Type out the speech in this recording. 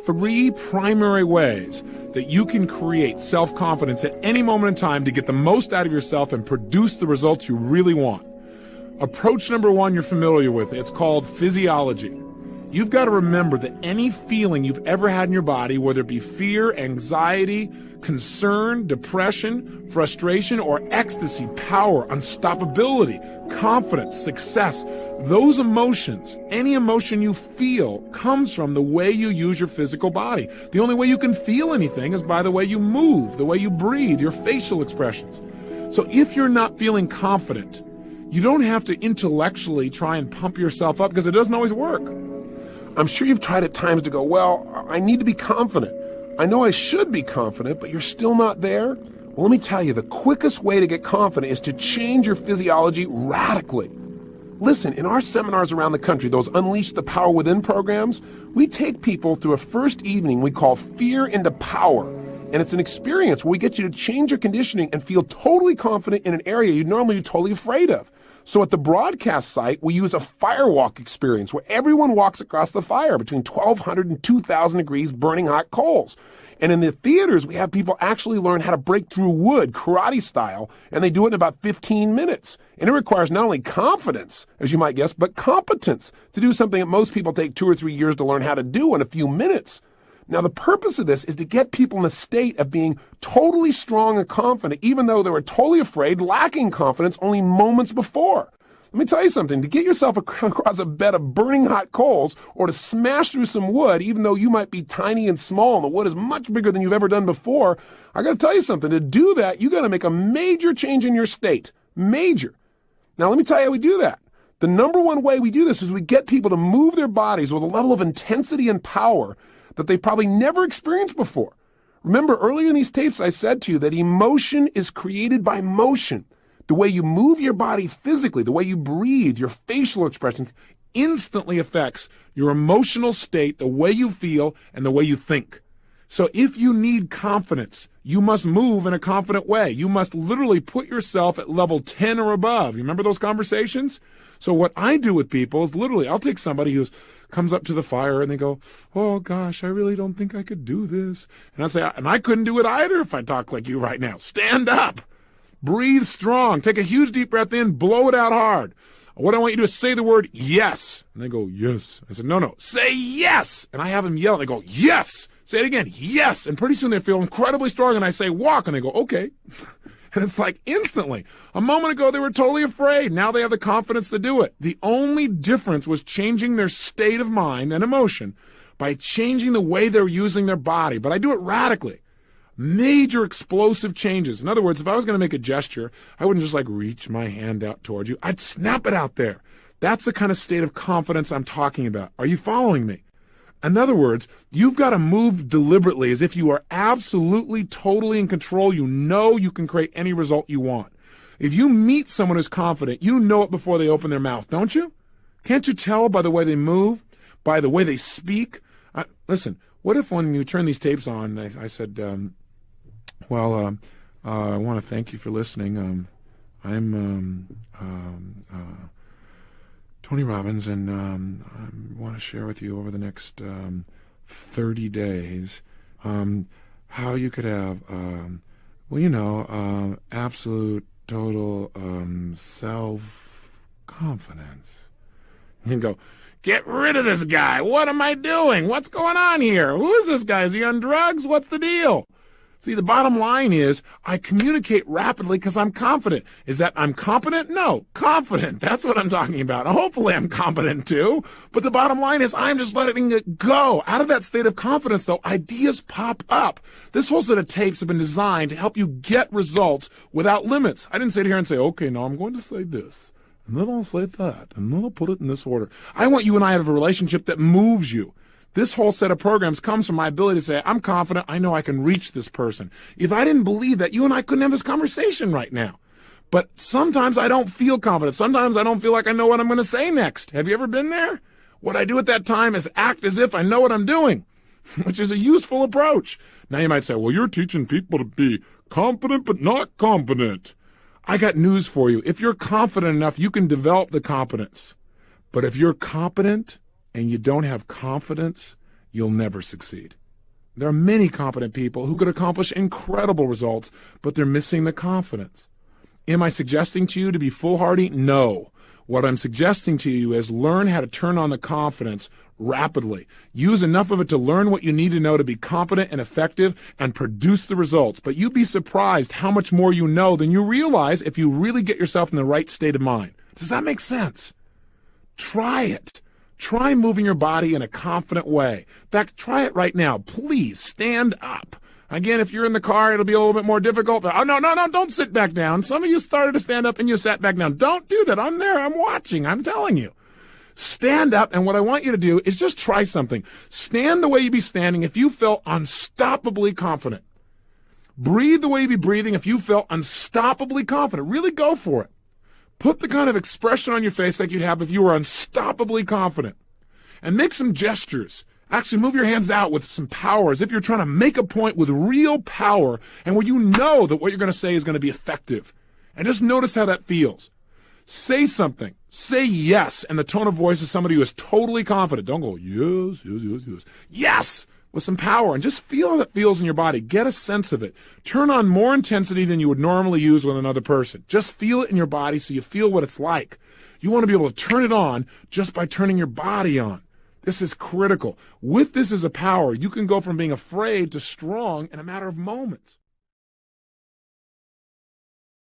3 primary ways that you can create self-confidence at any moment in time to get the most out of yourself and produce the results you really want. Approach number 1 you're familiar with. It's called physiology. You've got to remember that any feeling you've ever had in your body, whether it be fear, anxiety, concern, depression, frustration, or ecstasy, power, unstoppability, confidence, success, those emotions, any emotion you feel comes from the way you use your physical body. The only way you can feel anything is by the way you move, the way you breathe, your facial expressions. So if you're not feeling confident, you don't have to intellectually try and pump yourself up because it doesn't always work. I'm sure you've tried at times to go, well, I need to be confident. I know I should be confident, but you're still not there. Well, let me tell you, the quickest way to get confident is to change your physiology radically. Listen, in our seminars around the country, those Unleash the Power Within programs, we take people through a first evening we call Fear into Power. And it's an experience where we get you to change your conditioning and feel totally confident in an area you'd normally be totally afraid of. So at the broadcast site, we use a firewalk experience where everyone walks across the fire between 1,200 and 2,000 degrees burning hot coals. And in the theaters, we have people actually learn how to break through wood, karate style, and they do it in about 15 minutes. And it requires not only confidence, as you might guess, but competence to do something that most people take 2 or 3 years to learn how to do in a few minutes. Now, the purpose of this is to get people in a state of being totally strong and confident, even though they were totally afraid, lacking confidence only moments before. Let me tell you something. To get yourself across a bed of burning hot coals or to smash through some wood, even though you might be tiny and small and the wood is much bigger than you've ever done before, I got to tell you something. To do that, you got to make a major change in your state. Major. Now, let me tell you how we do that. The number one way we do this is we get people to move their bodies with a level of intensity and power that they probably never experienced before. Remember, earlier in these tapes, I said to you that emotion is created by motion. The way you move your body physically, the way you breathe, your facial expressions instantly affects your emotional state, the way you feel, and the way you think. So if you need confidence, you must move in a confident way. You must literally put yourself at level 10 or above. You remember those conversations? So what I do with people is literally, I'll take somebody who comes up to the fire and they go, oh gosh, I really don't think I could do this. And I say, and I couldn't do it either if I talk like you right now. Stand up. Breathe strong. Take a huge deep breath in. Blow it out hard. What I want you to do is say the word yes. And they go, yes. I said, no, say yes. And I have them yell. And they go, yes. Say it again, yes. And pretty soon they feel incredibly strong. And I say, walk. And they go, okay. And it's like instantly. A moment ago, they were totally afraid. Now they have the confidence to do it. The only difference was changing their state of mind and emotion by changing the way they're using their body. But I do it radically. Major explosive changes. In other words, if I was going to make a gesture, I wouldn't just like reach my hand out toward you. I'd snap it out there. That's the kind of state of confidence I'm talking about. Are you following me? In other words, you've got to move deliberately as if you are absolutely, totally in control. You know you can create any result you want. If you meet someone who's confident, you know it before they open their mouth, don't you? Can't you tell by the way they move, by the way they speak? Listen, what if when you turn these tapes on, I said, I want to thank you for listening. I'm Tony Robbins, and I want to share with you over the next 30 days how you could have, absolute, total self-confidence. You can go, get rid of this guy. What am I doing? What's going on here? Who is this guy? Is he on drugs? What's the deal? See, the bottom line is I communicate rapidly because I'm confident. Is that I'm competent? No, confident. That's what I'm talking about. Hopefully I'm competent too. But the bottom line is I'm just letting it go. Out of that state of confidence, though, ideas pop up. This whole set of tapes have been designed to help you get results without limits. I didn't sit here and say, okay, now I'm going to say this, and then I'll say that, and then I'll put it in this order. I want you and I to have a relationship that moves you. This whole set of programs comes from my ability to say, I'm confident, I know I can reach this person. If I didn't believe that, you and I couldn't have this conversation right now. But sometimes I don't feel confident. Sometimes I don't feel like I know what I'm going to say next. Have you ever been there? What I do at that time is act as if I know what I'm doing, which is a useful approach. Now you might say, well, you're teaching people to be confident but not competent. I got news for you. If you're confident enough, you can develop the competence. But if you're competent and you don't have confidence, you'll never succeed. There are many competent people who could accomplish incredible results, but they're missing the confidence. Am I suggesting to you to be foolhardy? No. What I'm suggesting to you is learn how to turn on the confidence rapidly. Use enough of it to learn what you need to know to be competent and effective and produce the results. But you'd be surprised how much more you know than you realize if you really get yourself in the right state of mind. Does that make sense? Try it. Try moving your body in a confident way. In fact, try it right now. Please stand up. Again, if you're in the car, it'll be a little bit more difficult. But, no, don't sit back down. Some of you started to stand up and you sat back down. Don't do that. I'm there. I'm watching. I'm telling you. Stand up, and what I want you to do is just try something. Stand the way you'd be standing if you felt unstoppably confident. Breathe the way you'd be breathing if you felt unstoppably confident. Really go for it. Put the kind of expression on your face like you'd have if you were unstoppably confident. And make some gestures. Actually, move your hands out with some power as if you're trying to make a point with real power and where you know that what you're going to say is going to be effective. And just notice how that feels. Say something. Say yes in the tone of voice of somebody who is totally confident. Don't go, yes, yes, yes, yes. Yes! With some power, and just feel how that feels in your body. Get a sense of it. Turn on more intensity than you would normally use with another person. Just feel it in your body so you feel what it's like. You want to be able to turn it on just by turning your body on. This is critical. With this as a power, you can go from being afraid to strong in a matter of moments.